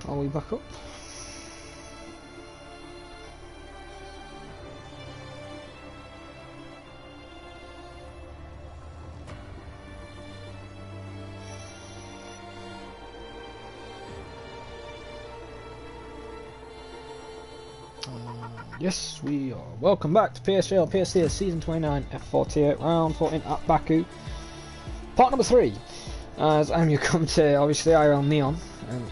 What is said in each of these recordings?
Are we back up? Yes, we are. Welcome back to PSGL PSGL Season 29 F48 Round 14 at Baku. Part number 3. As I'm your commentator, obviously IRL Neon. And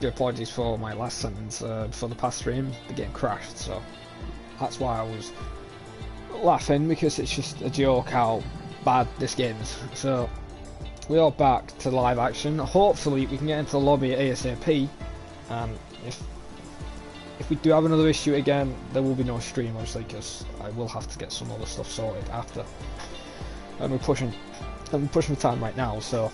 apologies for my last sentence for the past stream. The game crashed, so that's why I was laughing, because it's just a joke how bad this game is. So we are back to live action. Hopefully we can get into the lobby ASAP. If we do have another issue again, there will be no stream, obviously, because I will have to get some other stuff sorted after. And we're pushing the time right now, so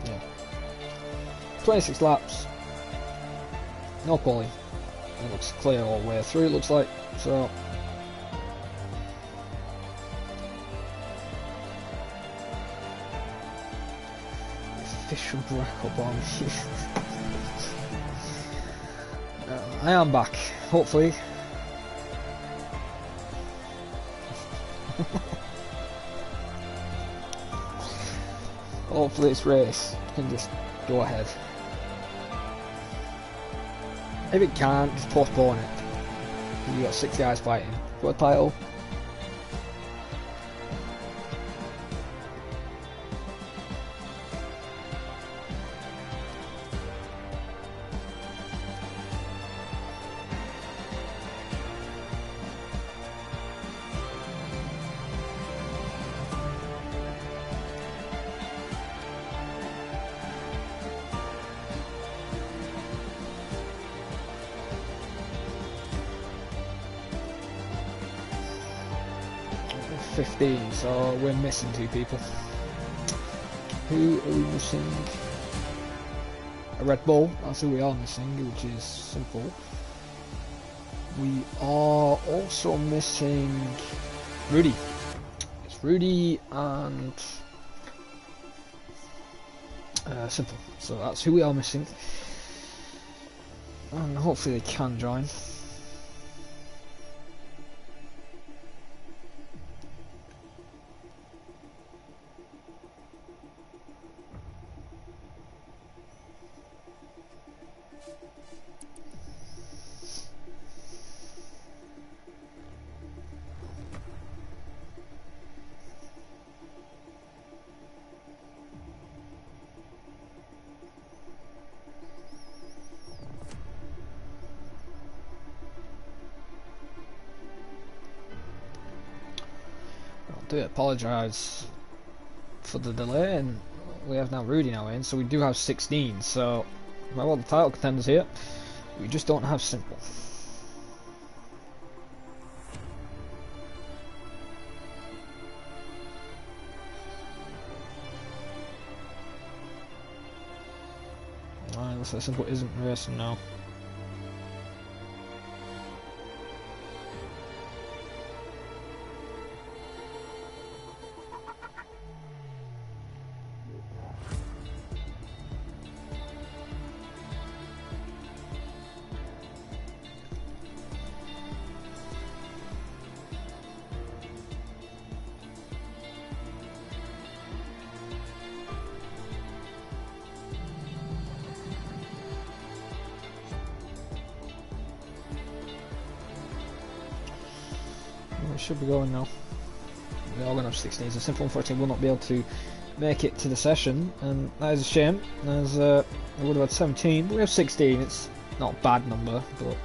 yeah. 26 laps, no quality. It looks clear all the way through. It looks like so. Official record bomb. I am back, hopefully. Hopefully this race can just go ahead. If it can't, just postpone it. You got 6 guys fighting for a title. So we're missing 2 people. Who are we missing? A Red Bull, that's who we are missing, which is simple. We are also missing Rudy. It's Rudy and Simple. So that's who we are missing. And hopefully they can join. I do apologise for the delay, and we have now Rudy now in, so we do have 16, so we're all the title contenders here. We just don't have Simple. Alright, looks like Simple isn't racing now. Should be going now. We're all going to have 16, so Simple unfortunately will not be able to make it to the session, and that is a shame, as we would have had 17, but we have 16. It's not a bad number, but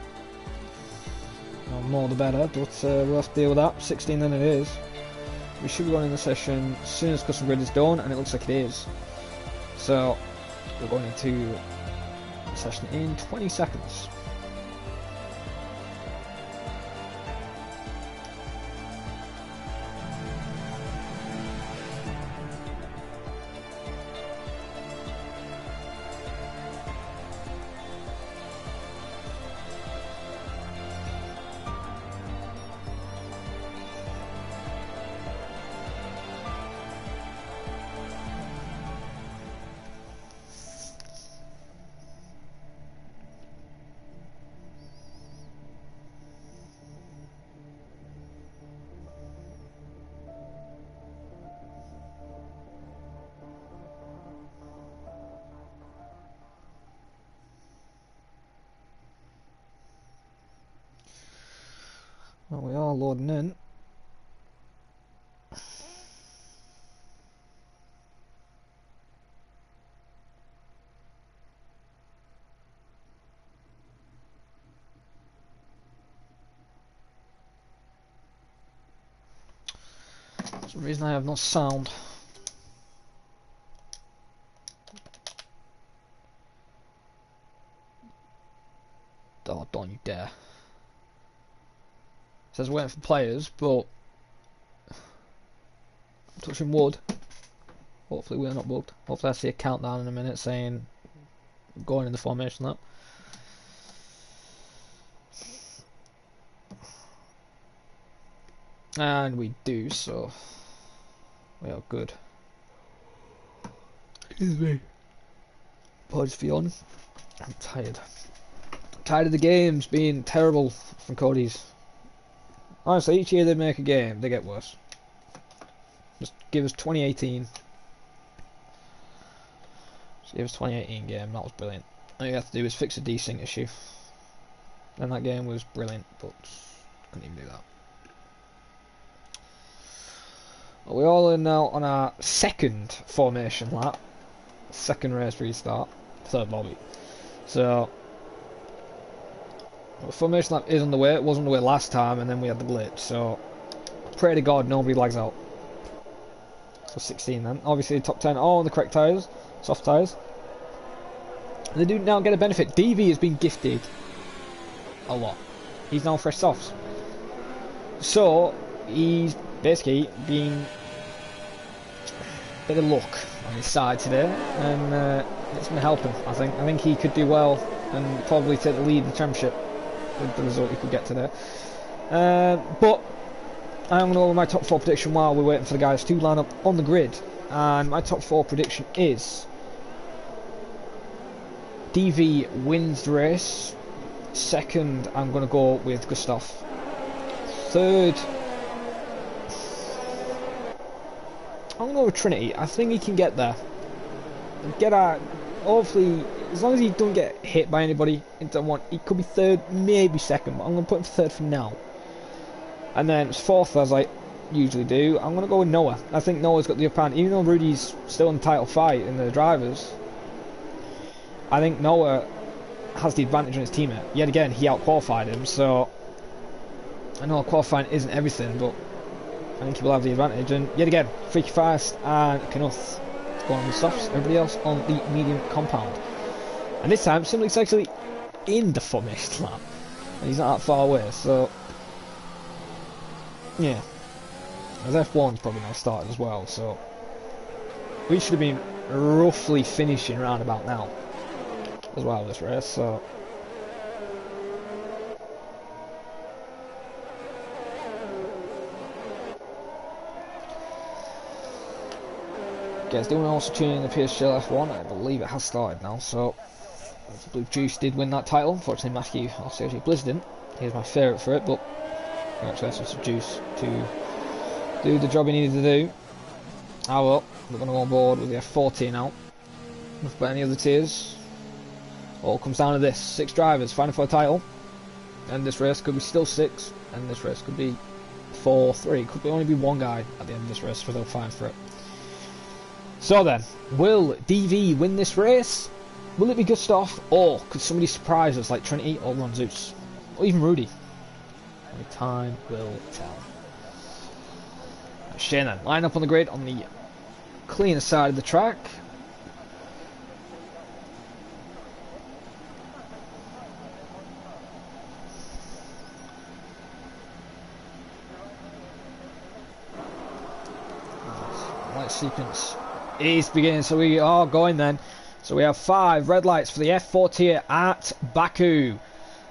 you know, more the better, but we'll have to deal with that. 16 then it is. We should be going in the session as soon as custom grid is done, and it looks like it is. So we're going into the session in 20 seconds. Well, we are loading in. For some reason I have no sound. Oh, don't you dare. It says waiting for players, but I'm touching wood. Hopefully we're not bugged. Hopefully I see a countdown in a minute saying going in the formation lap. And we do, so we are good. Excuse me. Apologies for yawning. I'm tired. Tired of the games being terrible from Cody's. Honestly, each year they make a game, they get worse. Just give us 2018. Just give us 2018 game, that was brilliant. All you have to do is fix a desync issue. And that game was brilliant, but couldn't even do that. Well, we're all in now on our second formation lap. Second race restart. Third lobby. So the formation lap is underway. It was underway last time and then we had the glitch, so pray to God nobody lags out. So 16 then. Obviously top 10 all on the correct tyres, soft tyres. And they do now get a benefit. DV has been gifted a lot. He's now fresh softs. So he's basically been a bit of luck on his side today, and it's going to help him. I think he could do well and probably take the lead in the championship with the result he could get today. But I'm going to go with my top 4 prediction while we're waiting for the guys to line up on the grid. And my top 4 prediction is DV wins the race. Second, I'm going to go with Gustav. Third, I'm going to go with Trinity. I think he can get there. Get out. Hopefully, as long as he don't get hit by anybody in turn 1, he could be third, maybe second, but I'm going to put him third for now. And then fourth, as I usually do, I'm going to go with Noah. I think Noah's got the upper hand. Even though Rudy's still in the title fight in the drivers, I think Noah has the advantage on his teammate. Yet again, he out-qualified him, so I know qualifying isn't everything, but I think he will have the advantage. And yet again, Freaky Fast and Knuth going on the softs, everybody else on the medium compound. And this time, Simply's actually in the formation lap, and he's not that far away, so yeah. As F1's probably now started as well, so we should have been roughly finishing round about now as well this race, so guys, do want to also tune in the PSGL F1. I believe it has started now, so Blue Juice did win that title. Unfortunately, Matthew Sergio Blizz didn't. He was my favourite for it, but congratulations to Juice to do the job he needed to do. Ah well, we're going to go on board with the F40 now. Enough about any other tiers. All comes down to this: 6 drivers fighting for a title, and this race could be still 6, and this race could be 4-3. Could only be 1 guy at the end of this race, so they'll fight for it. So then, will DV win this race? Will it be Gustav, or could somebody surprise us like Trinity or Ron Zeus, or even Rudy? Only time will tell. Shane then, line up on the grid on the cleaner side of the track. Light sequence is beginning, so we are going then. So we have 5 red lights for the F40 at Baku,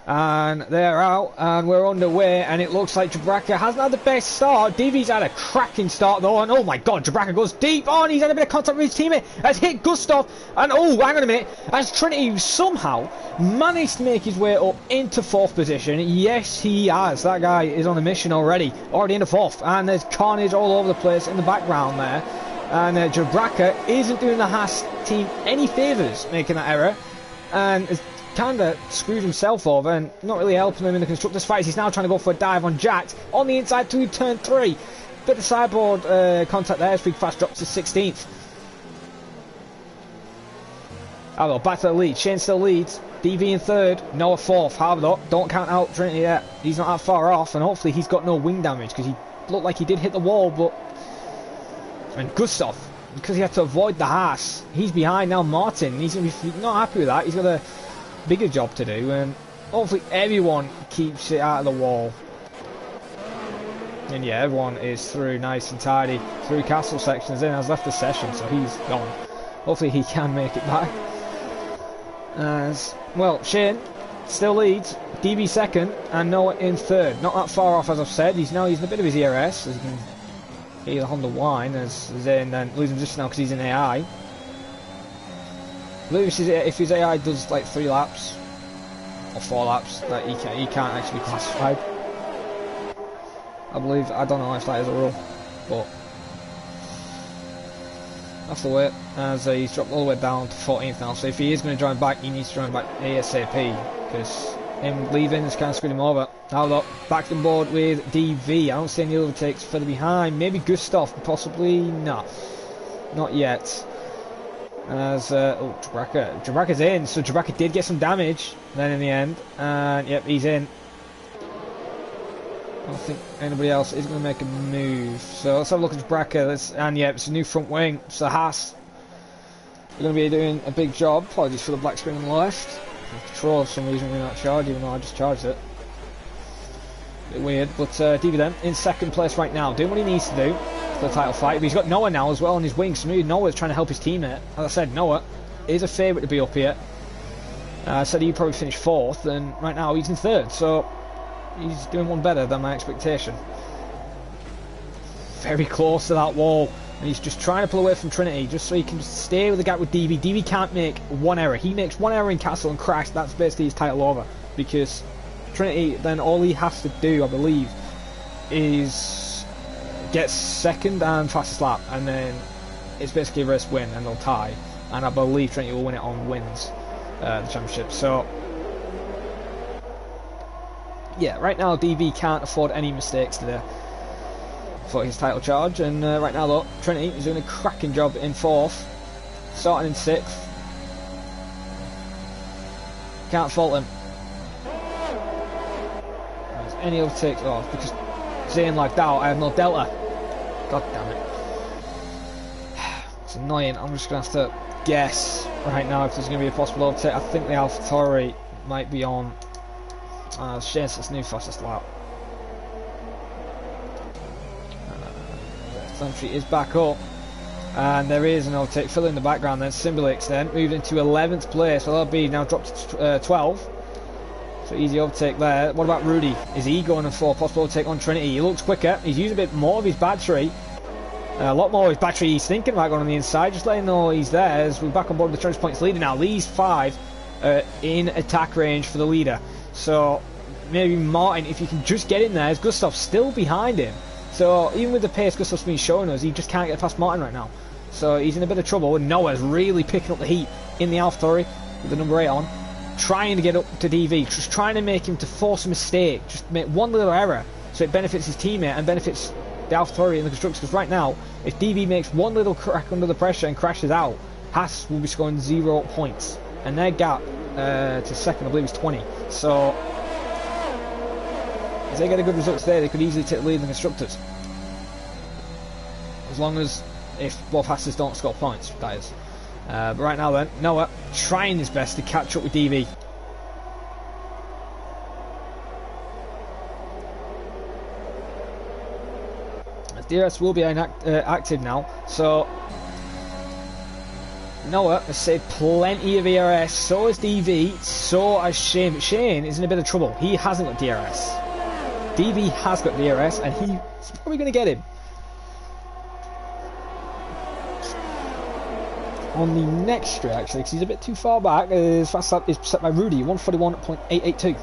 and they're out and we're underway, and it looks like Jabraka hasn't had the best start. DV's had a cracking start though, and oh my god, Jabraka goes deep on. He's had a bit of contact with his teammate, has hit Gustav, and oh hang on a minute, as Trinity somehow managed to make his way up into 4th position. Yes he has, that guy is on a mission already in the 4th, and there's carnage all over the place in the background there. And Jabraka isn't doing the Haas team any favours making that error, and kind of screwed himself over and not really helping him in the Constructors fight. He's now trying to go for a dive on Jax on the inside through turn 3. Bit of sideboard contact there as Freak Fast drops to 16th. Harlow back to the lead. Shane still leads. DV in 3rd. Noah 4th. Harlow, don't count out Trinity yet. He's not that far off, and hopefully he's got no wing damage because he looked like he did hit the wall, but... And Gustav, because he had to avoid the Haas, he's behind now. Martin, he's going to be not happy with that. He's got a bigger job to do, and hopefully everyone keeps it out of the wall. And yeah, everyone is through nice and tidy through castle sections. Then has left the session, so he's gone. Hopefully he can make it back. As well, Shane still leads, DB 2nd, and Noah in 3rd. Not that far off, as I've said. He's using a bit of his ERS, as you can hear the Honda whine, as Zane then losing just now because he's in AI. I believe if his AI does like 3 laps or 4 laps, that he can't actually be classified. I believe, I don't know if that is a rule, but that's the way, as he's dropped all the way down to 14th now. So if he is going to join back, he needs to join back ASAP, because him leaving is kind of screwing him over. Now look, back on board with DV. I don't see any overtakes further behind. Maybe Gustav, possibly not yet. As Jabraka's in, so Jabraka did get some damage then in the end, and yep, he's in. I don't think anybody else is going to make a move. So let's have a look at Jabraka. And yeah, it's a new front wing. So Haas are going to be doing a big job. Apologies for the black screen on the left. Control for some reason we're not charged, even though I just charged it. A bit weird, but DV then in 2nd place right now, doing what he needs to do for the title fight. But he's got Noah now as well on his wing. So Noah's trying to help his teammate. As I said, Noah is a favourite to be up here. I said he'd probably finish 4th, and right now he's in 3rd. So he's doing one better than my expectation. Very close to that wall, and he's just trying to pull away from Trinity just so he can just stay with the gap with DV. DV can't make one error. He makes one error in Castle and Crash. That's basically his title over, because Trinity, then all he has to do, I believe, is get 2nd and fastest lap, and then it's basically a race win and they'll tie, and I believe Trinity will win it on wins, the championship. So yeah, right now DV can't afford any mistakes today for his title charge, and right now though, Trinity is doing a cracking job in 4th, starting in 6th. Can't fault him. There's any overtakes off, because Zane lagged out, I have no delta. God damn it. It's annoying. I'm just going to have to guess right now if there's going to be a possible overtake. I think the AlphaTauri might be on Shane's its new fastest lap. Sentry is back up, and there is an overtake. Fill in the background then. Simulix then moved into 11th place. So that'll be now dropped to 12. So easy overtake there. What about Rudy? Is he going for a possible overtake on Trinity? He looks quicker. He's using a bit more of his battery. A lot more of his battery. He's thinking about going on the inside. Just letting know he's there. As we're back on board with the choice points leader now. These 5 in attack range for the leader. So maybe Martin, if you can just get in there, as Gustav's still behind him. So even with the pace Gustav's been showing us, he just can't get past Martin right now. So he's in a bit of trouble, and Noah's really picking up the heat in the AlphaTauri with the number 8 on, trying to get up to DV, just trying to make him to force a mistake, just make one little error so it benefits his teammate and benefits the AlphaTauri and the Constructors. Because right now, if DV makes one little crack under the pressure and crashes out, Haas will be scoring 0 points, and their gap to 2nd, I believe, is 20. So if they get a good result today, they could easily take the lead in the Constructors. As long as, if both Haas's don't score points, that is. But right now then, Noah trying his best to catch up with DV. DRS will be active now, so Noah has saved plenty of ERS, so has DV, so has Shane. But Shane is in a bit of trouble. He hasn't got DRS. DV has got DRS, and he's probably going to get him. On the next straight, actually, because he's a bit too far back, his fast lap is set by Rudy, 141.882.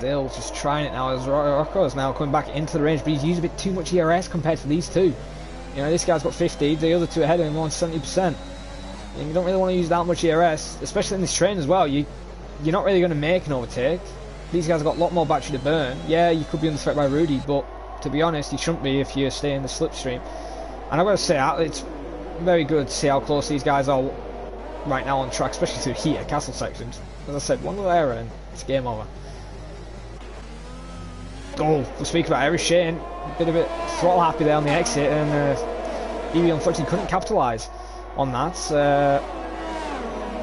still just trying it now as Rocco is now coming back into the range, but he's used a bit too much ERS compared to these two. You know, this guy's got 50, the other two ahead of him on 70%. And you don't really want to use that much ERS, especially in this train as well. You're not really going to make an overtake. These guys have got a lot more battery to burn. Yeah, you could be under threat by Rudy, but to be honest, you shouldn't be if you stay in the slipstream. And I've got to say, it's very good to see how close these guys are right now on track, especially through here, castle sections. As I said, one little error and it's game over. Oh, we'll speak about Irish Shane, a bit throttle happy there on the exit, and Evie unfortunately couldn't capitalise on that.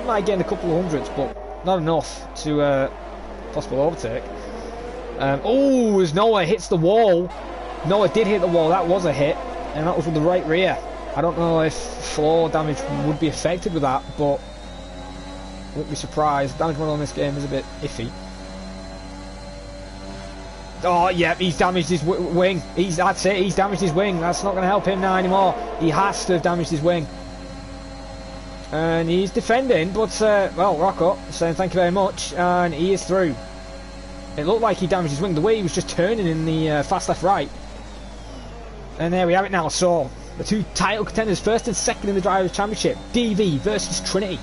Might gain a couple of hundreds, but not enough to possible overtake. Oh, as Noah hits the wall. Noah did hit the wall, that was a hit, and that was with the right rear. I don't know if floor damage would be affected with that, but I wouldn't be surprised. Damage model in this game is a bit iffy. Oh, yeah, he's damaged his wing. That's it, he's damaged his wing. That's not going to help him now anymore. He has to have damaged his wing. And he's defending, but, well, Rocco saying thank you very much, and he is through. It looked like he damaged his wing, the way he was just turning in the fast left right. And there we have it now, so the two title contenders, first and second in the Drivers' Championship, DV versus Trinity.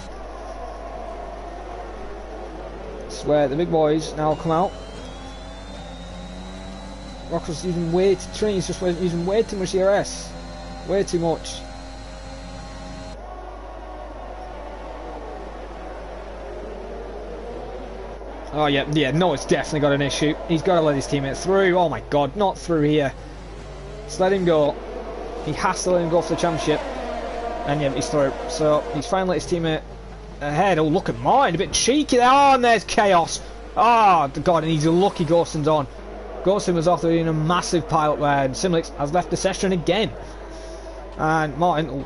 This is where the big boys now come out. Rocco's using Trinity's just using way too much ERS. Way too much. Oh yeah, no, it's definitely got an issue. He's got to let his teammate through. Oh my god, not through here. Just let him go. He has to let him go for the championship. And yeah, he's through. So he's finally let his teammate ahead. Oh, look at mine, a bit cheeky there. Oh, and there's chaos. Oh god, and he's lucky Ghoston's on. Ghoston was off there in a massive pile-up there, and Simlix has left the session again. And Martin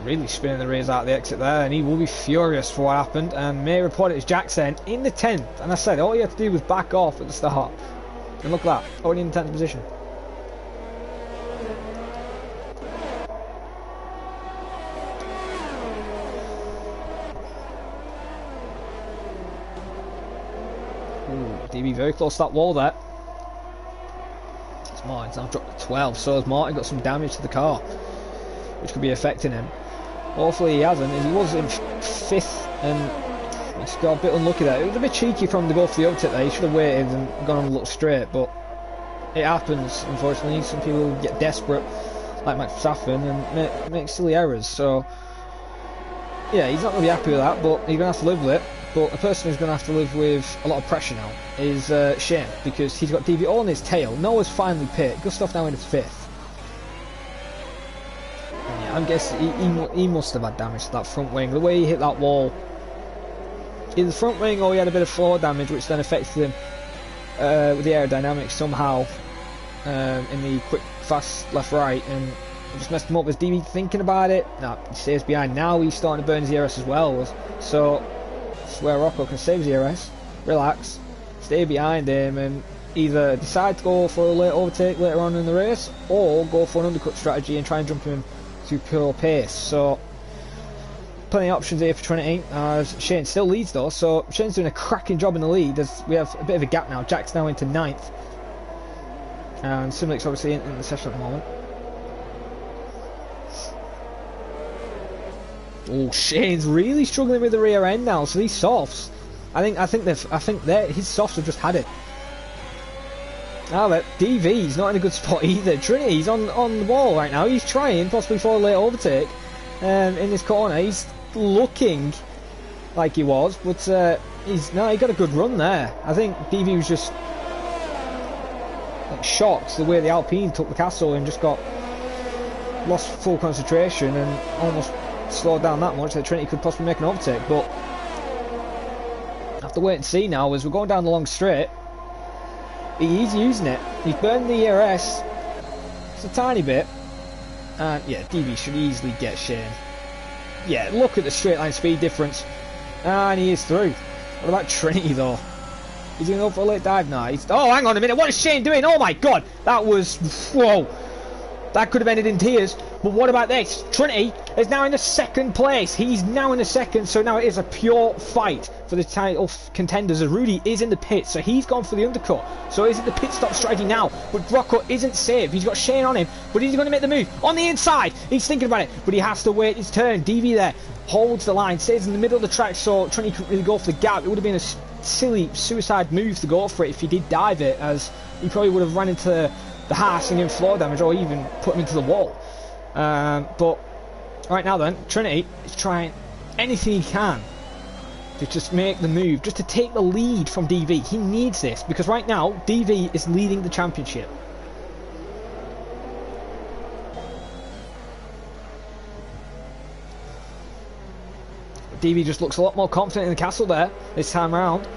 really spinning the rears out of the exit there, and he will be furious for what happened, and may report it as Jackson in the 10th. And I said all you had to do was back off at the start, and look at that, already in the 10th position. Ooh, DB very close to that wall there. Martin's now dropped to 12, so has Martin got some damage to the car, which could be affecting him. Hopefully he hasn't. He was in 5th and he's got a bit unlucky there. It was a bit cheeky from him to go for the overtake there. He should have waited and gone on a little straight, but it happens, unfortunately. Some people get desperate, like Max Verstappen, and make silly errors. So yeah, he's not going to be happy with that, but he's going to have to live with it. But a person who's going to have to live with a lot of pressure now is Shane, because he's got DV all on his tail. Noah's finally pit. Gustav now in his 5th. And yeah, I'm guessing he must have had damage to that front wing. The way he hit that wall, either the front wing or he had a bit of floor damage, which then affected him with the aerodynamics somehow in the quick, fast left-right, and it just messed him up. Was DV thinking about it? No, he stays behind. Now he's starting to burn his ERS as well. So that's where Rocco can save his ERS, relax, stay behind him, and either decide to go for a late overtake later on in the race, or go for an undercut strategy and try and jump him to pure pace. So plenty of options here for Trinity, as Shane still leads though, so Shane's doing a cracking job in the lead as we have a bit of a gap now. Jack's now into 9th, and Simlik's obviously in the session at the moment. Oh, Shane's really struggling with the rear end now. So these softs, I think his softs have just had it. Now that DV's not in a good spot either. Trinity's on the wall right now. He's trying possibly for a late overtake in this corner. He's looking like he was, but he got a good run there. I think DV was just like shocked the way the Alpine took the castle and just lost full concentration and almost slowed down that much that Trinity could possibly make an overtake. But I have to wait and see now as we're going down the long straight. He's using it. He's burned the ERS just a tiny bit, and yeah, DB should easily get Shane. Yeah, look at the straight line speed difference, and he is through. What about Trinity though? He's going to go for a late dive now. Oh, hang on a minute, what is Shane doing? Oh my god, that was, whoa, that could have ended in tears. But what about this? Trinity is now in the second place. He's now in the second, so now it is a pure fight for the title contenders. As Rudy is in the pit, so he's gone for the undercut. So is it the pit stop strategy now? But Rocco isn't safe. He's got Shane on him, but he's going to make the move on the inside. He's thinking about it, but he has to wait his turn. DV there holds the line, stays in the middle of the track, so Trinity couldn't really go for the gap. It would have been a silly suicide move to go for it if he did dive it, as he probably would have run into the Haas and given floor damage, or even put him into the wall. But right now then, Trinity is trying anything he can to just make the move, just to take the lead from DV. He needs this, because right now, DV is leading the championship. DV just looks a lot more confident in the castle there, this time around.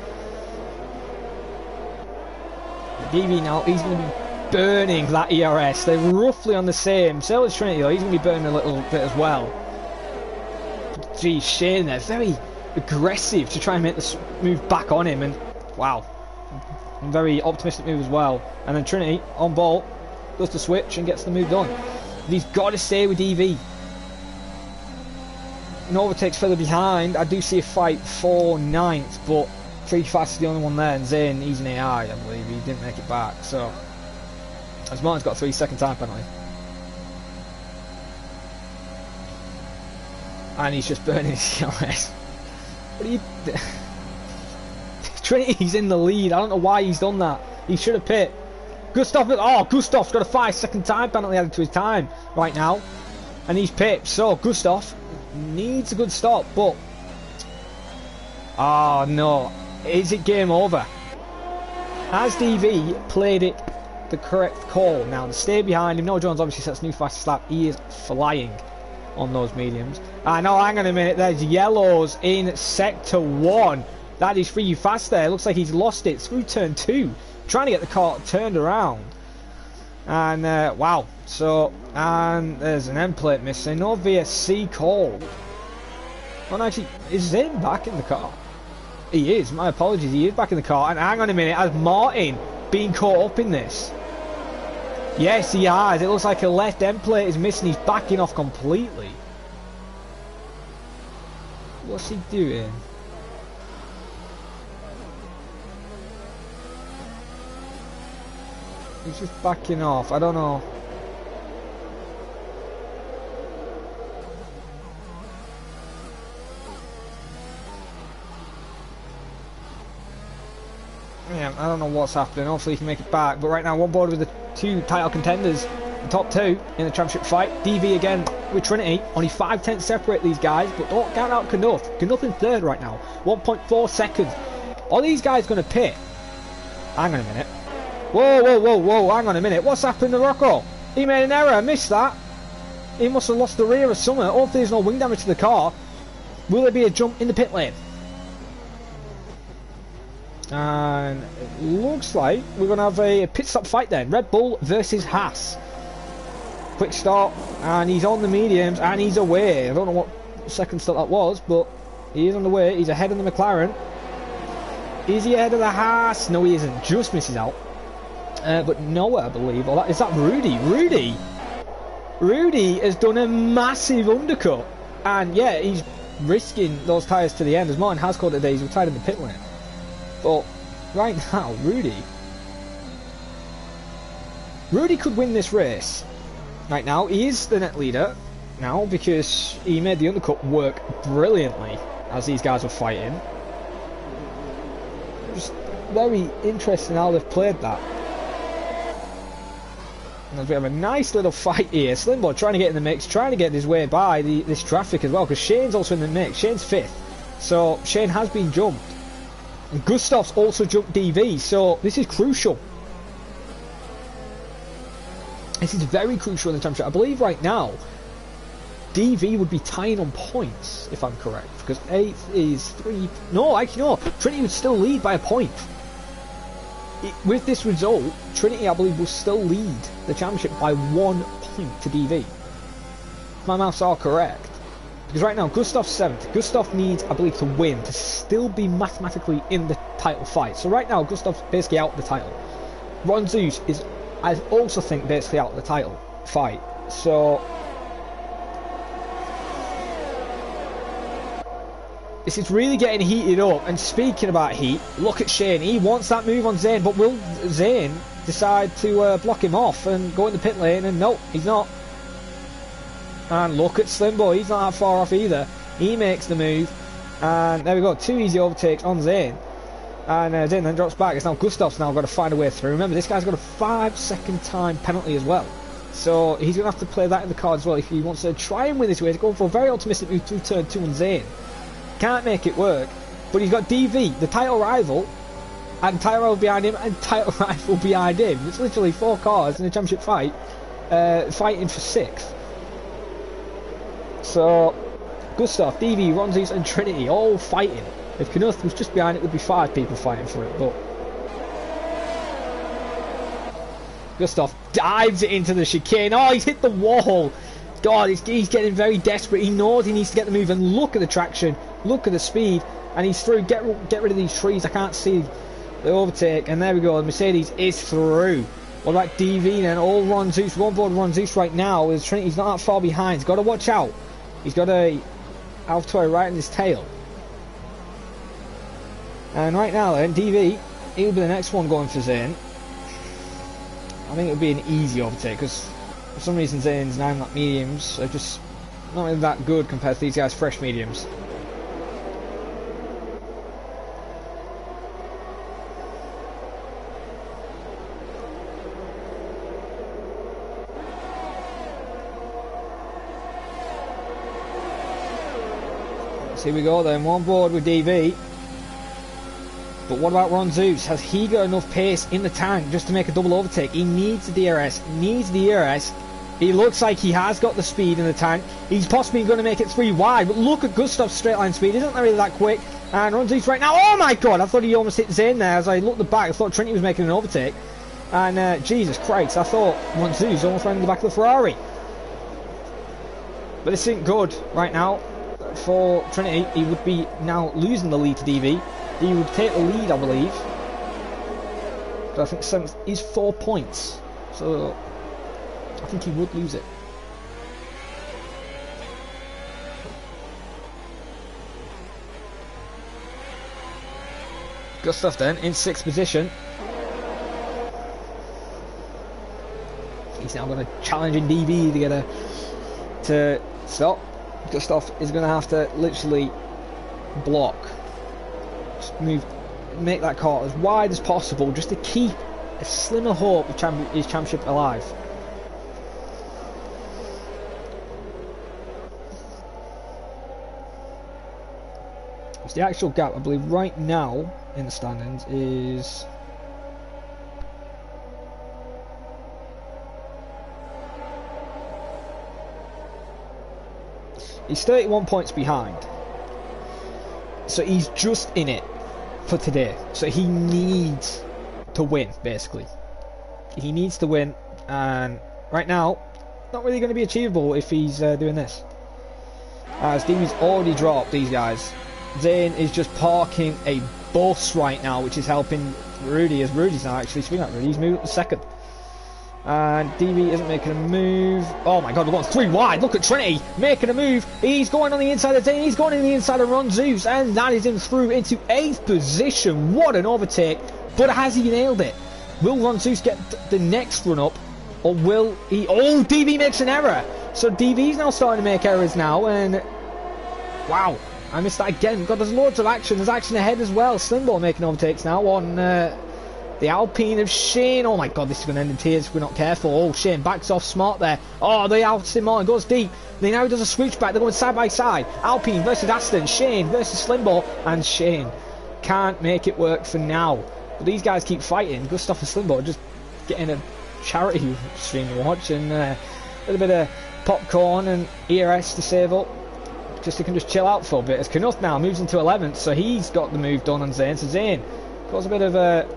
DV now, he's going to be burning that ERS. They're roughly on the same. So is Trinity though. He's going to be burning a little bit as well. Geez, Shane there, very aggressive to try and make this move back on him, and wow, very optimistic move as well. And then Trinity on ball, does the switch and gets the move done. And he's got to stay with DV. Nova takes further behind. I do see a fight for 9th, but Free Fast is the only one there, and Zane, he's an AI, I believe. He didn't make it back, so as Martin's got a 3-second time penalty. And he's just burning his ERS. What are you... Trinity's in the lead. I don't know why he's done that. He should have pit. Gustav... Oh, Gustav's got a 5-second time penalty added to his time right now. And he's pipped. So, Gustav needs a good stop, but... Oh, no. Is it game over? Has DV played it the correct call? Now, to stay behind him, Noah Jones obviously sets new fastest lap. He is flying on those mediums. I know, hang on a minute, there's yellows in sector 1. That is Free Fast there. It looks like he's lost it through turn 2, trying to get the car turned around. And wow, so, and there's an end plate missing. No VSC call. Oh no, actually, is Zane back in the car? He is, my apologies, he is back in the car. And hang on a minute, has Martin been caught up in this? Yes, he has. It looks like a left end plate is missing. He's backing off completely. What's he doing? He's just backing off. I don't know. Yeah, I don't know what's happening. Hopefully he can make it back. But right now, on board with the 2 title contenders, the top 2 in the championship fight. DV again with Trinity. Only 5/10 separate these guys, but don't count out Knuth. Knuth in 3rd right now. 1.4 seconds. Are these guys going to pit? Hang on a minute. Whoa, whoa, whoa, whoa. Hang on a minute. What's happened to Rocco? He made an error. I missed that. He must have lost the rear or something. Hopefully there's no wing damage to the car. Will there be a jump in the pit lane? And it looks like we're going to have a pit stop fight then. Red Bull versus Haas. Quick stop, and he's on the mediums, and he's away. I don't know what second stop that was, but he is on the way. He's ahead of the McLaren. Is he ahead of the Haas? No, he isn't. Just misses out. But Noah, I believe. Or is that Rudy? Rudy has done a massive undercut. And yeah, he's risking those tyres to the end. As Martin has called it today, he's retired in the pit lane. But right now, Rudy could win this race. Right now, he is the net leader now because he made the undercut work brilliantly as these guys were fighting. Just very interesting how they've played that. And we have a nice little fight here. Slimbo trying to get in the mix, trying to get his way by this traffic as well, because Shane's also in the mix. Shane's 5th, so Shane has been jumped. And Gustav's also jumped DV, so this is crucial. This is very crucial in the championship. I believe right now, DV would be tying on points, if I'm correct, because 8th is 3... No, actually no, Trinity would still lead by a point. With this result, Trinity, I believe, will still lead the championship by 1 point to DV. If my maths are correct. Because right now, Gustav's 7th. Gustav needs, I believe, to win to still be mathematically in the title fight. So right now, Gustav's basically out of the title. Ron Zeus is, I also think, basically out of the title fight. So This is really getting heated up. And speaking about heat, look at Shane. He wants that move on Zayn, but will Zayn decide to block him off and go in the pit lane? And no, he's not. And look at Slimbo. He's not that far off either. He makes the move. And there we go. 2 easy overtakes on Zayn. And Zayn then drops back. It's now Gustav's now got to find a way through. Remember, this guy's got a 5-second time penalty as well. So he's going to have to play that in the card as well if he wants to try and win this race. Going for a very optimistic move to turn 2 on Zayn. Can't make it work. But he's got DV, the title rival, and title rival behind him, and title rival behind him. It's literally 4 cars in a championship fight, fighting for 6th. So, Gustav, DV, Ronzis and Trinity all fighting. If Knuth was just behind it, there'd be 5 people fighting for it, but Gustav dives it into the chicane. Oh, he's hit the wall. God, he's getting very desperate. He knows he needs to get the move, and look at the traction, look at the speed, and he's through. Get rid of these trees. I can't see the overtake, and there we go. The Mercedes is through. What about DV then? All Ron Zeus, we're on board Ron Zeus right now. Trinity's not that far behind. He's got to watch out. He's got a AlphaTauri right in his tail. And right now then, DV, he'll be the next one going for Zayn. I think it'll be an easy overtake because for some reason Zayn's 9-lap mediums are just not really that good compared to these guys' fresh mediums. So here we go then, one board with DV. But what about Ron Zeus? Has he got enough pace in the tank just to make a double overtake? He needs the DRS, He looks like he has got the speed in the tank. He's possibly going to make it 3 wide, but look at Gustav's straight line speed. Isn't really that quick? And Ron Zeus right now, oh my god, I thought he almost hit Zayn there. As I looked at the back, I thought Trinity was making an overtake. And Jesus Christ, I thought Ron Zeus almost ran in the back of the Ferrari. But this isn't good right now for Trinity. He would be now losing the lead to DV. He would take the lead, I believe. But I think 7th is 4 points. So I think he would lose it. Gustav then in 6th position. He's now going to challenge in DV to get to stop. Gustav is going to have to literally block. Just make that car as wide as possible just to keep a slimmer hope of his championship alive. So the actual gap, I believe, right now in the standings is he's 31 points behind. So he's just in it for today. So he needs to win, basically. He needs to win, and right now, not really going to be achievable if he's doing this. As DV's already dropped these guys. Zayn is just parking a bus right now, which is helping Rudy, as Rudy's now actually swinging at Rudy. He's moved up to 2nd. And DV isn't making a move. Oh my god, we're going 3 wide. Look at Trinity making a move. He's going on the inside of Zayn. He's going on the inside of Ron Zeus. And that is him through into 8th position. What an overtake. But has he nailed it? Will Ron Zeus get the next run up? Or will he... Oh, DV makes an error. So DV's now starting to make errors now. And... wow. I missed that again. God, there's loads of action. There's action ahead as well. Slimbo making overtakes now on... the Alpine of Shane. Oh my god, this is going to end in tears if we're not careful. Oh, Shane backs off smart there. Oh, the Aston Martin goes deep. Then now he does a switchback. They're going side by side. Alpine versus Aston. Shane versus Slimbo. And Shane can't make it work for now. But these guys keep fighting. Gustav and Slimbo just getting a charity stream to watch. And a little bit of popcorn and ERS to save up. Just so he can just chill out for a bit. As Knuth now moves into 11th. So he's got the move done on Zayn. So Zayn got a bit of a...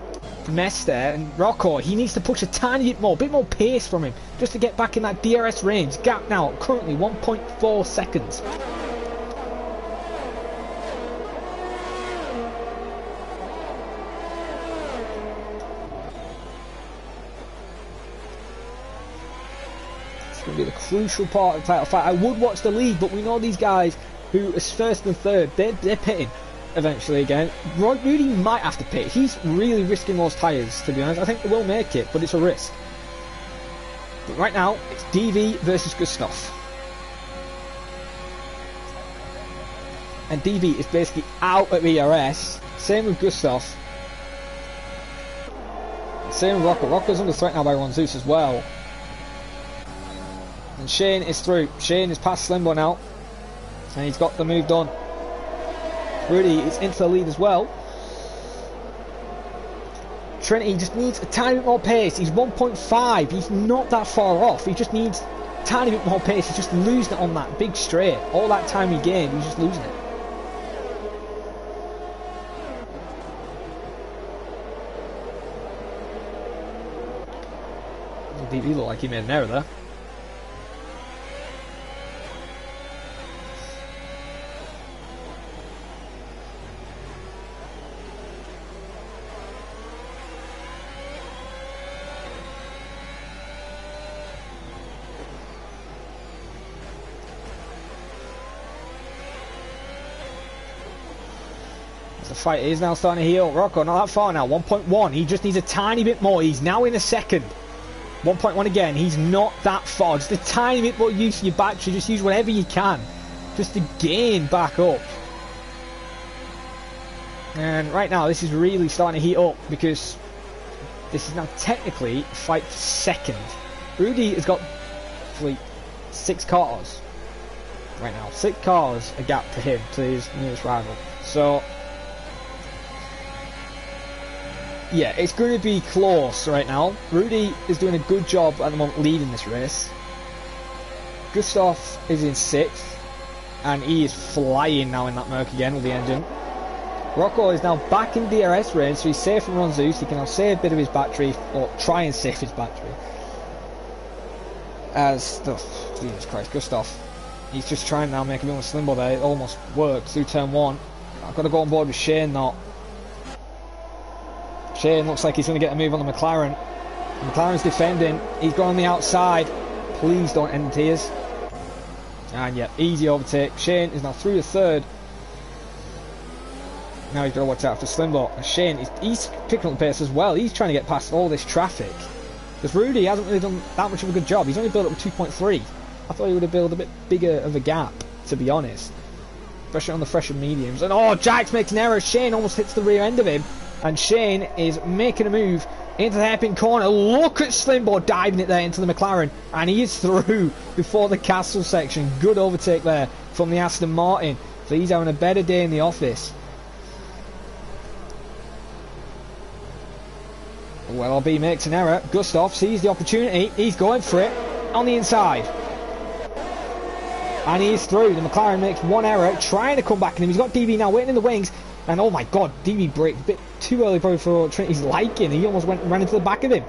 mess there, and Rocco, he needs to push a tiny bit more pace from him just to get back in that DRS range. Gap now currently 1.4 seconds. It's going to be the crucial part of the title fight. I would watch the lead, but we know these guys who is first and third, they're pitting eventually again. Rudy might have to pit. He's really risking those tyres, to be honest. I think they will make it, but it's a risk. But right now, it's DV versus Gustav. And DV is basically out at ERS. Same with Gustav. Same with Rocco. Rocco's under threat now by Ron Zeus as well. And Shane is through. Shane is past Slimbo now. And he's got the move done. Rudy is into the lead as well. Trinity just needs a tiny bit more pace. He's 1.5. He's not that far off. He just needs a tiny bit more pace. He's just losing it on that big straight. All that time he gained, he's just losing it. He looked like he made an error there. The fight is now starting to heal. Rocco not that far now. 1.1. He just needs a tiny bit more. He's now in a second. 1.1 again. He's not that far. Just a tiny bit more use of your battery. Just use whatever you can just to gain back up. And right now this is really starting to heat up because this is now technically fight for second. Rudy has got 6 cars right now. 6 cars a gap to him, to his nearest rival. So yeah, it's going to be close right now. Rudy is doing a good job at the moment leading this race. Gustav is in 6th, and he is flying now in that Merc again with the engine. Rocco is now back in DRS range, so he's safe from Ron Zeus. He can now save a bit of his battery, or try and save his battery. As Jesus Christ, Gustav, he's just trying now to make a bit of a Slimbo there. It almost worked through turn 1. I've got to go on board with Shane now. Shane looks like he's going to get a move on the McLaren. The McLaren's defending. He's gone on the outside. Please don't end in tears. And yeah, easy overtake. Shane is now through the 3rd. Now he's got to watch out for Slimbo. And Shane, he's picking up the pace as well. He's trying to get past all this traffic. Because Rudy hasn't really done that much of a good job. He's only built up 2.3. I thought he would have built a bit bigger of a gap, to be honest. Especially on the fresher mediums. And oh, Jax makes an error. Shane almost hits the rear end of him. And Shane is making a move into the hairpin corner. Look at Slimbo diving it there into the McLaren. And he is through before the castle section. Good overtake there from the Aston Martin. So he's having a better day in the office. Well, LB makes an error. Gustav sees the opportunity. He's going for it on the inside. And he is through. The McLaren makes one error, trying to come back in him. He's got DB now waiting in the wings. And oh my god, DB braked a bit too early probably for Trinity's liking. He almost ran into the back of him.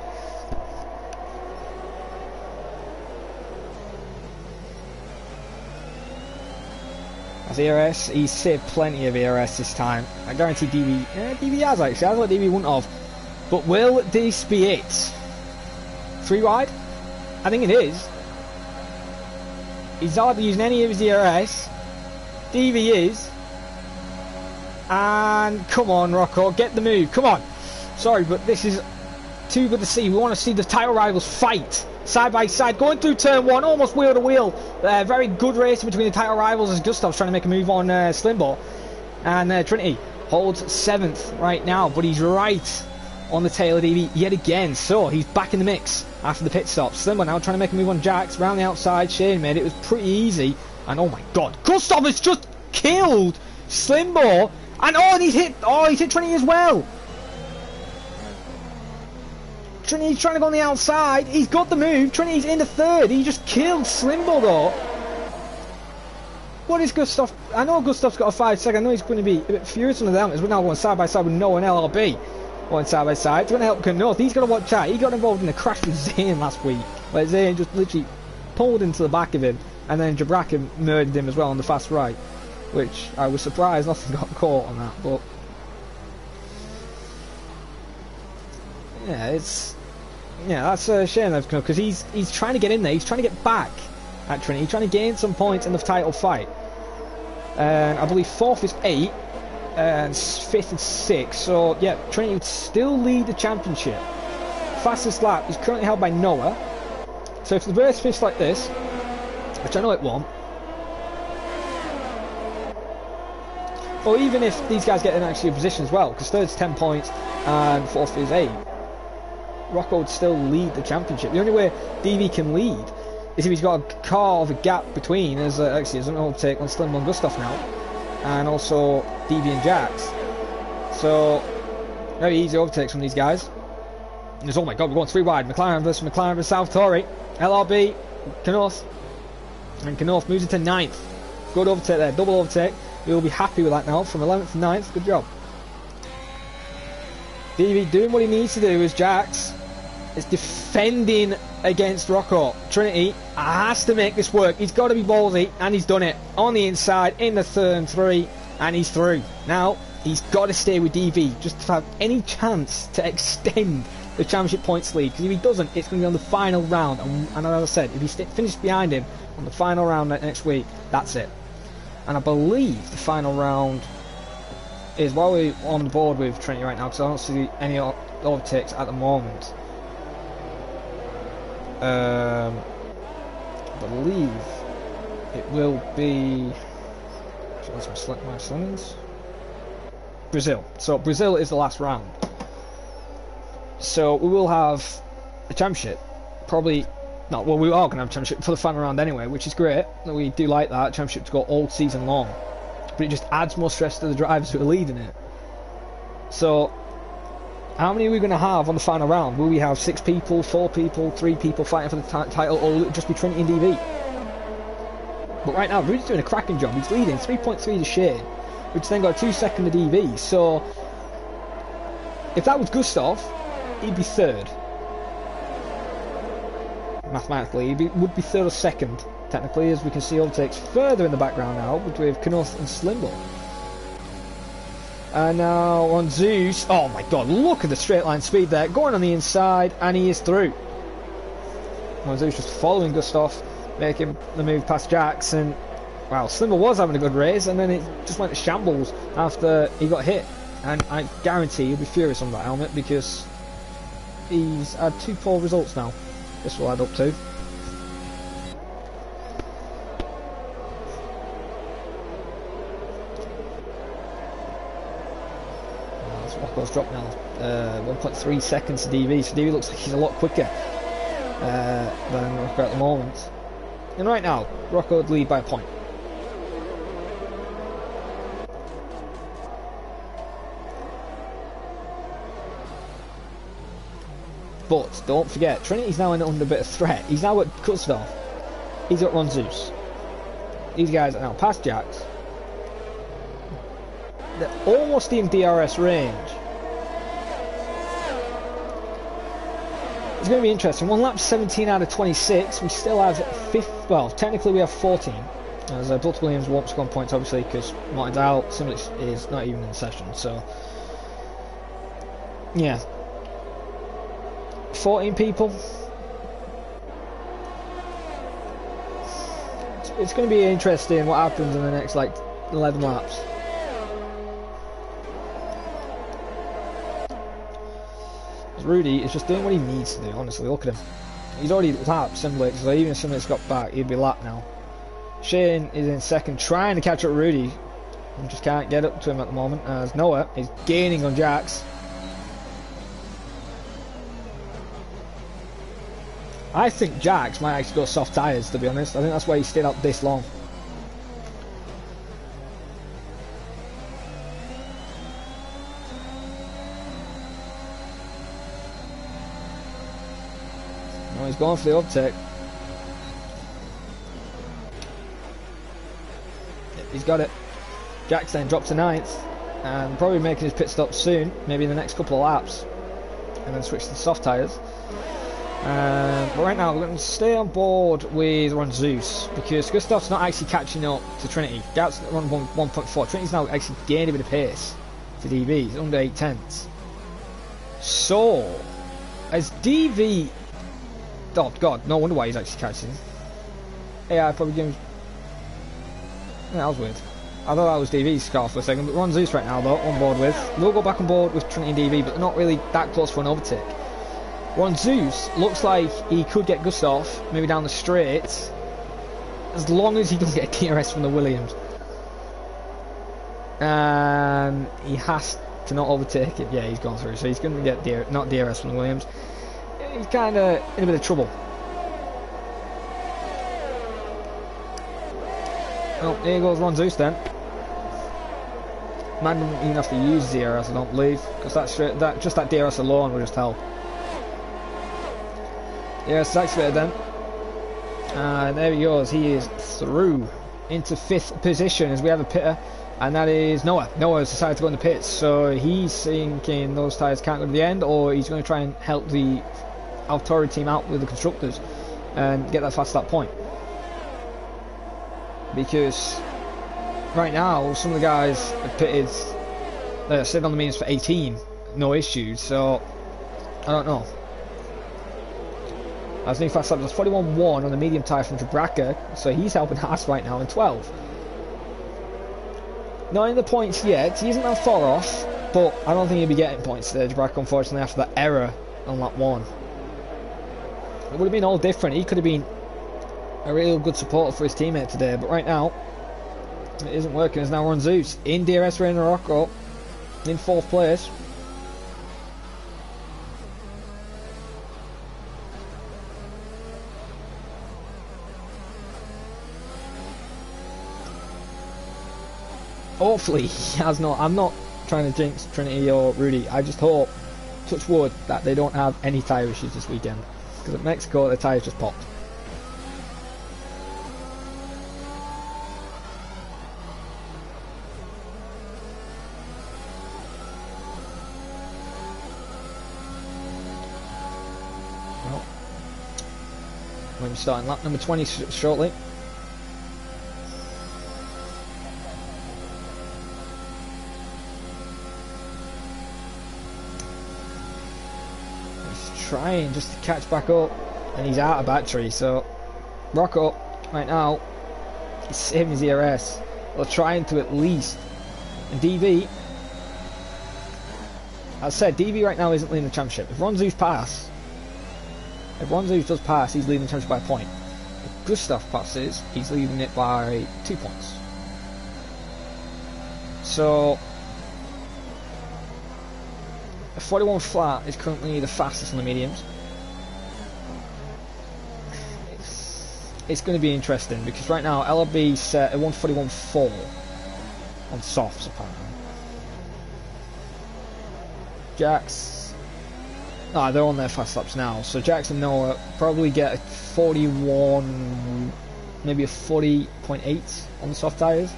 As ERS, he's saved plenty of ERS this time. I guarantee DB... DB has actually. I thought DB wouldn't have. But will this be it? 3 wide? I think it is. He's hardly using any of his ERS. DV is. And come on, Rocco, get the move. Come on. Sorry, but this is too good to see. We want to see the title rivals fight side by side, going through turn 1, almost wheel to wheel. Very good racing between the title rivals as Gustav's trying to make a move on Slimbo. And Trinity holds 7th right now, but he's right on the tail of DV yet again. So he's back in the mix after the pit stop. Slimbo now trying to make a move on Jax round the outside. Shane made it. It was pretty easy. And oh my god, Gustav has just killed Slimbo. And oh, and he's hit Trinity as well. Trinity's trying to go on the outside. He's got the move. Trinity's into 3rd. He just killed Slimbo though. What is Gustav? I know Gustav's got a 5 second. I know he's going to be a bit furious on the helmets. We're now going side by side with Noah and LRB. Going side by side. It's going to help North. He's going to watch out. He got involved in a crash with Zayn last week, where Zayn just literally pulled into the back of him, and then Jabraka murdered him as well on the fast right. Which I was surprised nothing got caught on that, but yeah, that's a shame because he's trying to get in there, he's trying to get back at Trinity, he's trying to gain some points in the title fight. and I believe 4th is 8, and 5th is 6. So yeah, Trinity would still lead the championship. Fastest lap is currently held by Noah. So if the race finished like this, which I know it won't, or even if these guys get in actually a position as well, because 3rd is 10 points and 4th is 8, Rocco would still lead the championship. The only way DV can lead is if he's got a car of a gap between, as actually there's an overtake on Slim and Gustav now, and also DV and Jax. So very easy overtakes from these guys. And there's, oh my god, we're going 3 wide. McLaren versus South Tory. LRB, Knorth, and Knorth moves into 9th. Good overtake there, double overtake. We'll be happy with that now, from 11th to 9th. Good job. DV doing what he needs to do as Jax is defending against Rocco. Trinity has to make this work. He's got to be ballsy, and he's done it. On the inside, in the turn 3, and he's through. Now, he's got to stay with DV just to have any chance to extend the championship points lead, because if he doesn't, it's going to be on the final round. And as I said, if he finishes behind him on the final round next week, that's it. And I believe the final round is, while we're on the board with Trinity right now, because I don't see any overtakes at the moment, I believe it will be my settings. Brazil. So Brazil is the last round. So we will have a championship. Probably not. Well, we are going to have a championship for the final round anyway, which is great. We do like that championship to go all season long, but it just adds more stress to the drivers who are leading it. So how many are we going to have on the final round? Will we have 6 people, 4 people, 3 people fighting for the title, or will it just be Trinity and DV? But right now, Rudy's doing a cracking job. He's leading 3.3 to Shane, which then got 2 seconds to DV. So if that was Gustav, he'd be 3rd. Mathematically, he would be 3rd or 2nd, technically, as we can see overtakes further in the background now with Knorth and Slimble. And now on Zeus, oh my god, look at the straight line speed there, going on the inside, and he is through. On Zeus just following Gustav, making the move past Jax, and wow, Slimble was having a good race, and then it just went to shambles after he got hit. And I guarantee he'll be furious on that helmet, because he's had 2 poor results now. This will add up to. Rocco's dropped now 1.3 seconds to DV, so DV looks like he's a lot quicker than Rocco at the moment. And right now, Rocco would lead by a point. But don't forget, Trinity's now under a bit of threat. He's now at Gustav. He's at Ron Zeus. These guys are now past Jax. They're almost in DRS range. It's going to be interesting. One lap 17 out of 26. We still have 5th. Well, technically we have 14. As Dr. Williams won't score points, obviously, because Martin's out. Simlic is not even in the session. So, yeah. 14 people. It's going to be interesting what happens in the next, like, 11 laps. Rudy is just doing what he needs to do, honestly. Look at him. He's already lapped Simlic, so even if Simlic's got back, he'd be lapped now. Shane is in 2nd, trying to catch up Rudy, and just can't get up to him at the moment, as Noah is gaining on Jax. I think Jax might actually go soft tyres, to be honest. I think that's why he stayed out this long. No, he's going for the overtake. He's got it. Jax then drops to 9th, and probably making his pit stop soon, maybe in the next couple of laps, and then switch to soft tyres. But right now we're going to stay on board with Ron Zeus, because Gustav's not actually catching up to Trinity. That's run 1.4. Trinity's now actually gaining a bit of pace to DV. He's under 8 tenths. So, as DV... Oh god, no wonder why he's actually catching. AI probably giving... Yeah, that was weird. I thought that was DV's scar for a second, but we're on Zeus right now though, on board with. We'll go back on board with Trinity and DV, but they're not really that close for an overtake. We're on Zeus, looks like he could get Gustav, maybe down the straight, as long as he doesn't get DRS from the Williams. He has to not overtake it. Yeah, he's gone through, so he's going to get not DRS from the Williams. He's kind of in a bit of trouble. Oh, here goes Ron Zeus then. Man doesn't even have to use DRS, I don't believe, because just that DRS alone will just help. DRS is activated then. And there he goes, he is through into 5th position as we have a pitter, and that is Noah. Noah has decided to go in the pits, so he's thinking those tyres can't go to the end, or he's going to try and help the AlphaTauri team out with the constructors and get that fast lap point. Because right now some of the guys have pitted, they're sitting on the mediums for 18, no issues, so I don't know. As new fast lap does 41.1 on the medium tyre from Jabraka, so he's helping Haas right now in 12. Not in the points yet, he isn't that far off, but I don't think he'll be getting points there, Jabraka, unfortunately, after that error on lap 1. It would have been all different. He could have been a real good supporter for his teammate today, but right now it isn't working. As now we're on Zeus in DRS Rain and Rocco in 4th place. Hopefully he has not. I'm not trying to jinx Trinity or Rudy. I just hope, touch wood, that they don't have any tyre issues this weekend, because at Mexico the tyres just popped. We'll be starting lap number 20 shortly. He's trying just to catch back up, and he's out of battery, so Rocco right now is saving his ERS, or trying to at least. And DV, as I said, DV right now isn't leading the championship. If Ron Zeus does pass, he's leading the championship by a point. If Gustav passes, he's leading it by 2 points. So a 41 flat is currently the fastest on the mediums. It's going to be interesting, because right now LRB set a 141.4 on softs apparently. Jax, they're on their fast laps now, so Jax and Noah probably get a 41, maybe a 40.8 on the soft tyres.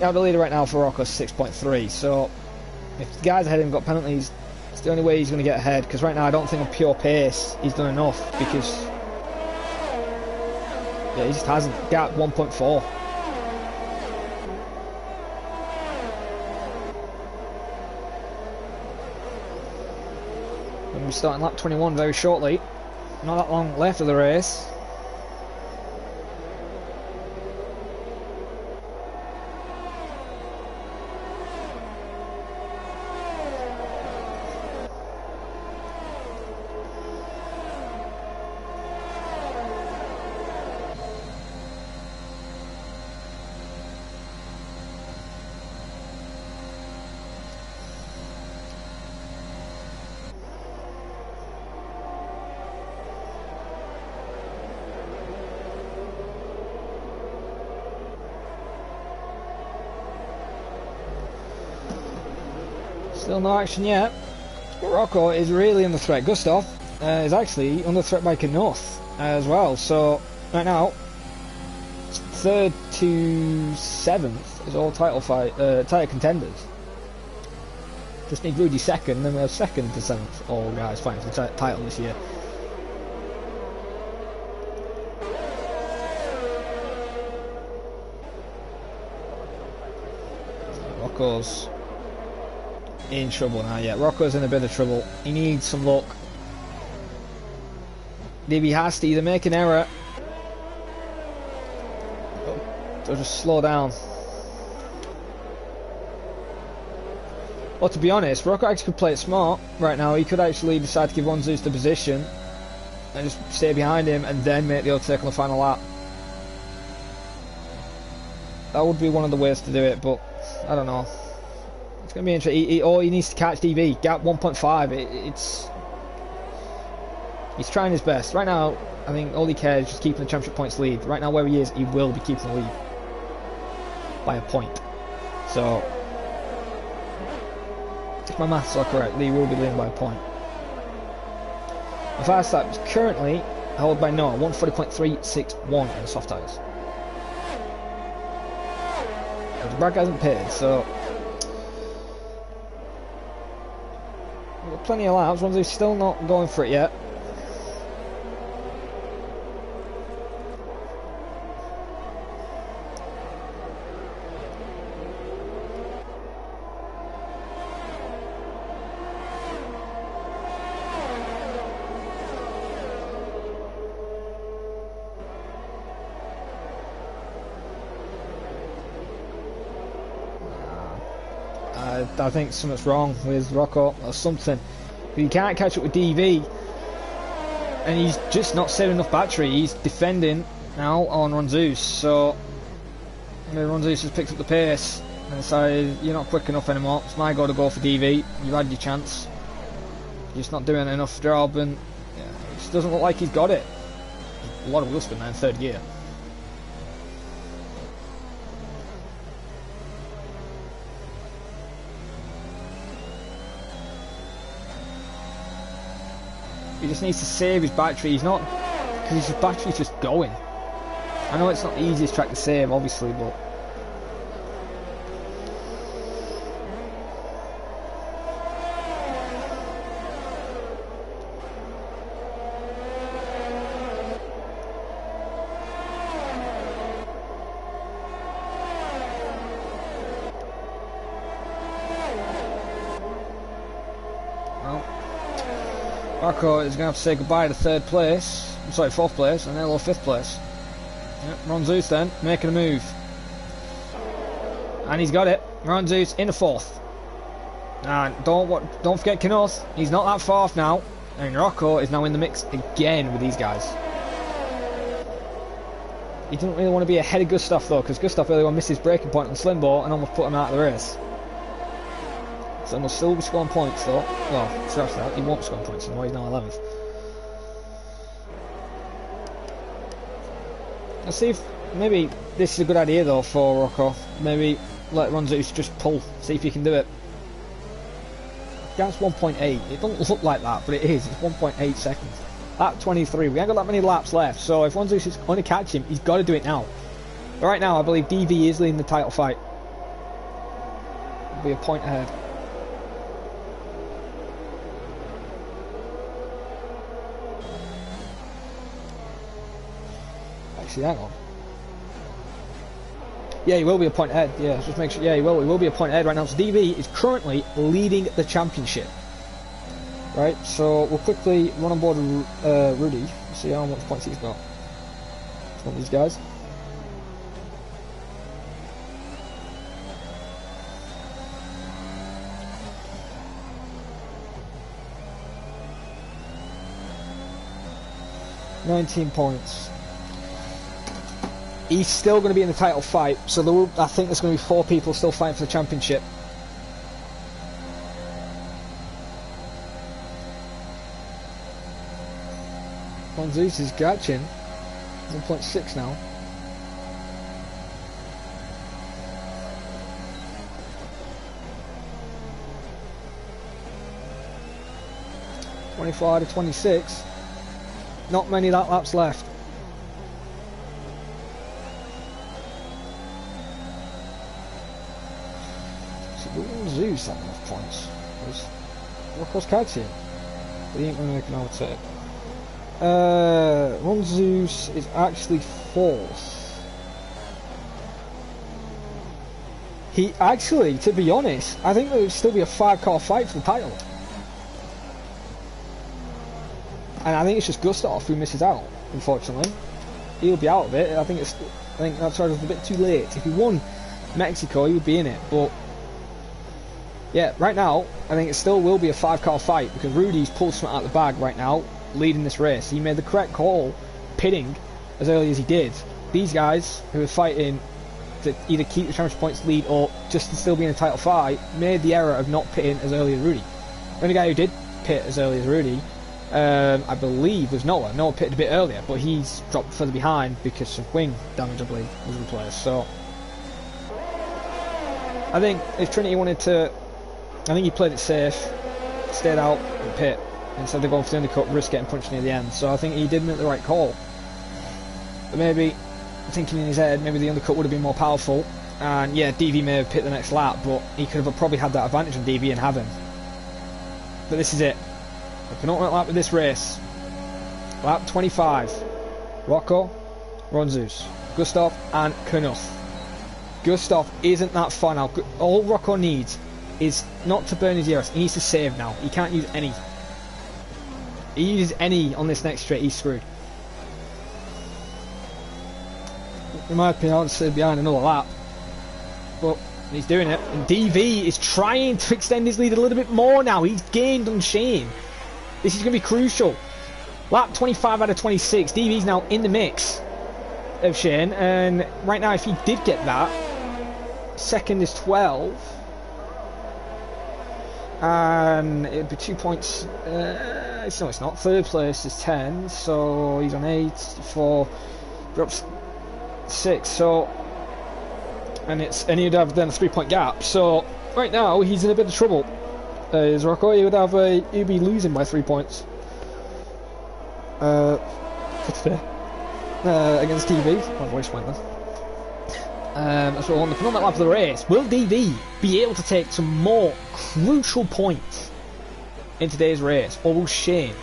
Yeah, the leader right now for Rocco is 6.3, so if the guys ahead of him got penalties, it's the only way he's going to get ahead, because right now I don't think on pure pace he's done enough, because yeah, he just hasn't. Gap 1.4. We're starting lap 21 very shortly. Not that long left of the race. Still no action yet. But Rocco is really under threat. Gustav is actually under threat by Knorth as well. So right now, 3rd to 7th is all title contenders. Just need Rudy 2nd, then we have 2nd to 7th all guys fighting for the title this year. Rocco's in trouble now. Yeah, Rocco's in a bit of trouble. He needs some luck. If he has to either make an error. They'll just slow down. Well, to be honest, Rocco actually could play it smart right now. He could actually decide to give Ron Zeus the position and just stay behind him and then make the overtake on the final lap. That would be one of the ways to do it, but I don't know. It's going to be interesting. Or he needs to catch DV. Gap 1.5. He's trying his best. Right now, I think all he cares is just keeping the championship points lead. Right now, where he is, he will be keeping the lead by a point. So, if my maths are correct, Lee will be leading by a point. The fast lap is currently held by Noah, 140.361 in the soft tyres. The brake hasn't pitted, so we've got plenty of laps. One's still not going for it yet. I think something's wrong with Rocco or something. But he can't catch up with DV, and he's just not saving enough battery. He's defending now on Ronzeus, so Ronzeus has picked up the pace and decided you're not quick enough anymore. It's my go to go for DV. You've had your chance. You're just not doing enough job, and yeah, it just doesn't look like he's got it. A lot of wheel spin there in third gear. He just needs to save his battery. He's not, because his battery's just going. I know it's not the easiest track to save, obviously, but Baku is going to have to say goodbye to third place. I'm sorry, fourth place, and hello, fifth place. Yep, Ron Zeus then, making a move. And he's got it. Ron Zeus in the fourth. And don't forget Kenoth. He's not that far off now. And Rocco is now in the mix again with these guys. He doesn't really want to be ahead of Gustav though, because Gustav earlier on missed his braking point on Slimbo and almost put him out of the race. So he'll still be scoring points though. Well, scratch that, he won't be scoring points anymore, he's now 11th. Let's see if maybe this is a good idea though for Rocco. Maybe let Ron Zeus just pull, see if he can do it. That's 1.8. It doesn't look like that, but it is. It's 1.8 seconds. Lap 23. We haven't got that many laps left, so if Ron Zeus is going to catch him, he's got to do it now. But right now, I believe DV is leading the title fight. It'll be a point ahead. Actually, hang on. Yeah, he will be a point ahead. Yeah, just make sure. Yeah, he will be a point ahead right now. So DV is currently leading the championship. Right, so we'll quickly run on board Rudy. See how much points he's got. It's one of these guys. $19 points. He's still going to be in the title fight, so I think there's going to be 4 people still fighting for the championship. Ron Zeus is catching 1.6 now. $24 out of 26. Not many laps left. Zeus have enough points because Rocco's catching, but he ain't going to make an overtake. Ron Zeus is actually 4th. He actually, to be honest, I think there would still be a 5-car fight for the title, and I think it's just Gustav who misses out. Unfortunately, he'll be out of it. I think it's I think that's why it was a bit too late. If he won Mexico, he would be in it. But yeah, right now, I think it still will be a 5-car fight because Rudy's pulled something out of the bag right now, leading this race. He made the correct call, pitting as early as he did. These guys who are fighting to either keep the championship points lead or just to still be in a title fight made the error of not pitting as early as Rudy. The only guy who did pit as early as Rudy, I believe, was Noah. Noah pitted a bit earlier, but he's dropped further behind because of wing damage, I believe, was replaced. So I think if Trinity wanted to, I think he played it safe, stayed out and pit instead of going for the undercut, risk getting punched near the end. So I think he did make the right call. But maybe thinking in his head, maybe the undercut would have been more powerful. And yeah, DV may have pit the next lap, but he could have probably had that advantage on DV and have him. But this is it. The penultimate lap of this race. Lap 25. Rocco, Ronzus, Gustav and Knuth. Gustav isn't that far now. All Rocco needs is not to burn his ERS. He needs to save now. He can't use any. He uses any on this next straight, he's screwed. In my opinion, I'll stay behind another lap. But he's doing it. And DV is trying to extend his lead a little bit more now. He's gained on Shane. This is going to be crucial. Lap 25 out of 26. DV's now in the mix of Shane. And right now, if he did get that, second is 12. And it'd be 2 points. No, it's not. Third place is 10. So he's on 8. 4. Drops 6. So. And he'd have then a 3-point gap. So right now he's in a bit of trouble. Is Rocco? He'd be losing by 3 points. Against DV. My voice went then. So on the penultimate lap of the race, will DV be able to take some more crucial points in today's race, or will Shane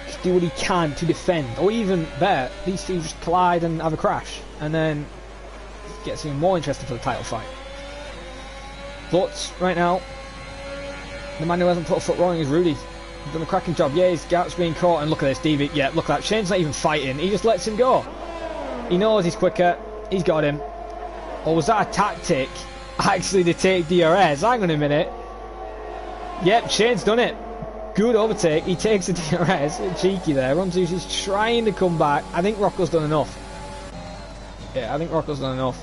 just do what he can to defend, or even better, these two just collide and have a crash, and then gets even more interesting for the title fight. But right now, the man who hasn't put a foot wrong is Rudy. He's done a cracking job. Yeah, his gap's being caught, and look at this, DV. Yeah, look at that. Shane's not even fighting. He just lets him go. He knows he's quicker. He's got him. Or was that a tactic? Actually, to take DRS. Hang on a minute. Yep, Shane's done it. Good overtake. He takes the DRS. Cheeky there. Ronzus is trying to come back. I think Rocco's done enough. Yeah, I think Rocco's done enough.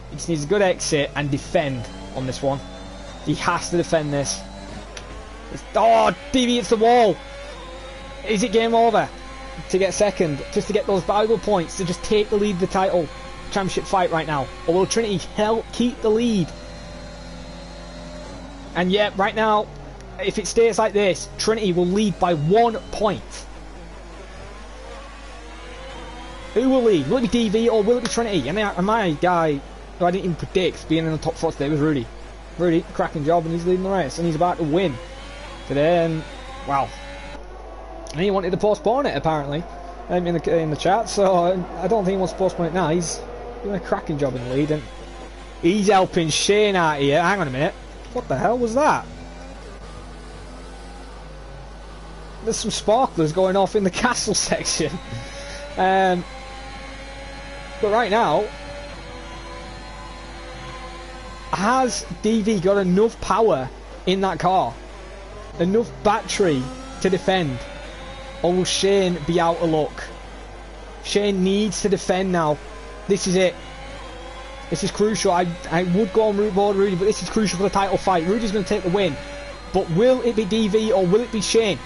He just needs a good exit and defend on this one. He has to defend this. Oh, DV hits the wall. Is it game over? To get second, just to get those valuable points, to just take the lead of the title championship fight right now? Or will Trinity help keep the lead? And yeah, right now, if it stays like this, Trinity will lead by 1 point. Who will lead? Will it be DV or will it be Trinity? And my guy, who I didn't even predict being in the top 4 today, was Rudy. Rudy, cracking job, and he's leading the race, and he's about to win today. And wow, and he wanted to postpone it apparently in the chat, so I don't think he wants to postpone it now. He's doing a cracking job in the lead, and he's helping Shane out here. Hang on a minute, what the hell was that? There's some sparklers going off in the castle section. But right now, has DV got enough power in that car, enough battery to defend, or will Shane be out of luck? Shane needs to defend now. This is it. This is crucial. I would go on route board Rudy, but this is crucial for the title fight. Rudy's going to take the win, but will it be DV or will it be Shane?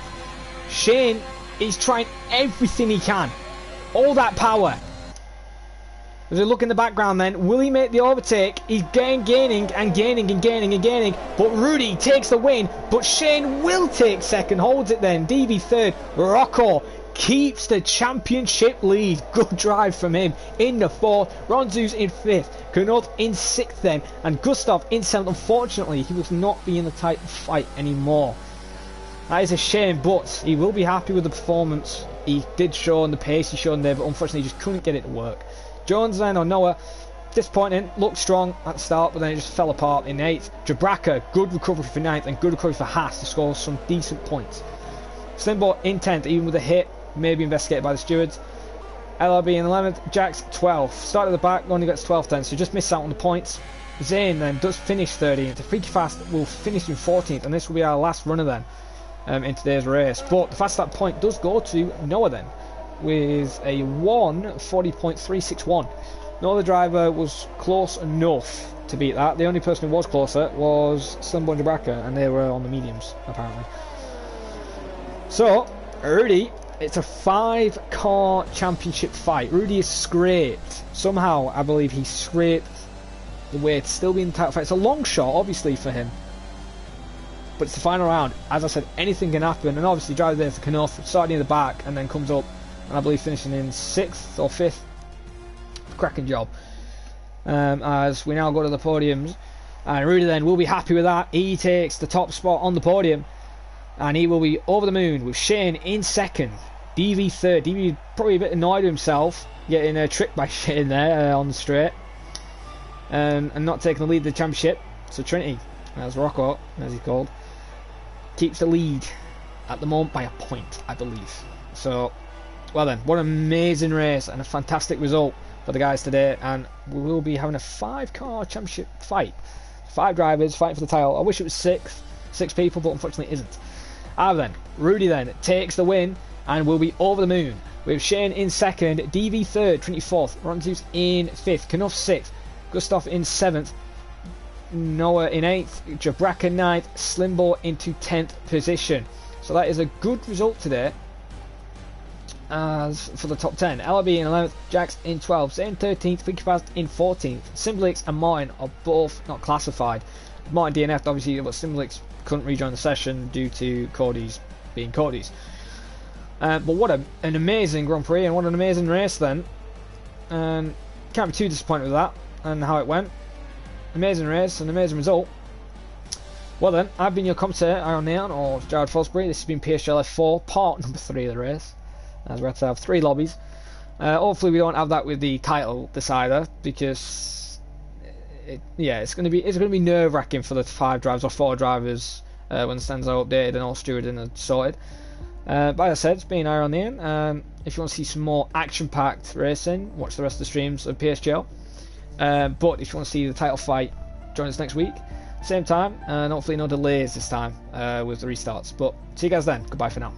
Shane is trying everything he can. All that power. As we look in the background then, will he make the overtake? He's gaining, but Rudy takes the win, but Shane will take second, holds it then, DV third, Rocco keeps the championship lead. Good drive from him in the 4th, Ronzus in 5th, Knuth in 6th then, and Gustav in 7th. Unfortunately, he will not be in the title fight anymore. That is a shame, but he will be happy with the performance he did show and the pace he showed there, but unfortunately he just couldn't get it to work. Jones then, or Noah, disappointing, looked strong at the start, but then it just fell apart in 8th. Jabraka, good recovery for 9th, and good recovery for Haas to score some decent points. Slimbo in 10th, even with a hit, maybe investigated by the stewards. LRB in 11th, Jax 12th. Start at the back, only gets 12th then, so just missed out on the points. Zane then does finish 13th. The Freaky Fast will finish in 14th, and this will be our last runner then in today's race. But the fastest lap point does go to Noah then, with a 1:40.361. No other driver was close enough to beat that. The only person who was closer was Slimbo and Jabraka, and they were on the mediums apparently. So Rudy, it's a 5-car championship fight. Rudy is scraped. Somehow I believe he scraped the way to still be in the title fight. It's a long shot obviously for him, but it's the final round. As I said, anything can happen, and obviously drives there for Knuth, starting in the back and then comes up and I believe finishing in 6th or 5th. Cracking job. As we now go to the podiums, and Rudy then will be happy with that. He takes the top spot on the podium, and he will be over the moon with Shane in 2nd, DV 3rd. DV probably a bit annoyed with himself getting tricked by Shane there on the straight, and not taking the lead of the championship. So Trinity, as Rocco, as he's called, keeps the lead at the moment by a point, I believe. So, well then, what an amazing race and a fantastic result for the guys today, and we will be having a 5-car championship fight. 5 drivers fighting for the title. I wish it was 6 people, but unfortunately it isn't. Then Rudy then takes the win and will be over the moon with Shane in 2nd, DV 3rd, Trinity 4th, Ronzus in 5th, Knuth 6th, Gustav in 7th, Noah in 8th, Jabraka 9th, Slimbo into 10th position. So that is a good result today. As for the top 10, LRB in 11th, Jax in 12th, Zane 13th, Freaky Fast in 14th. Simblix and Martin are both not classified. Martin DNF'd obviously, but Simblix couldn't rejoin the session due to Cody's being Cody's. But what an amazing Grand Prix, and what an amazing race then. And can't be too disappointed with that and how it went. Amazing race, an amazing result. Well then, I've been your commentator, Aaron Neon, or Jared Fosbury. This has been PSGL F4, part number 3 of the race, as we have to have 3 lobbies. Hopefully we don't have that with the title decider, because it's going to be nerve-wracking for the 5 drivers or 4 drivers when the stands are updated and all stewarded and sorted. But as I said, it's been Aaron Neon. If you want to see some more action-packed racing, watch the rest of the streams of PSGL. But if you want to see the title fight, join us next week, same time, and hopefully no delays this time with the restarts. But see you guys then. Goodbye for now.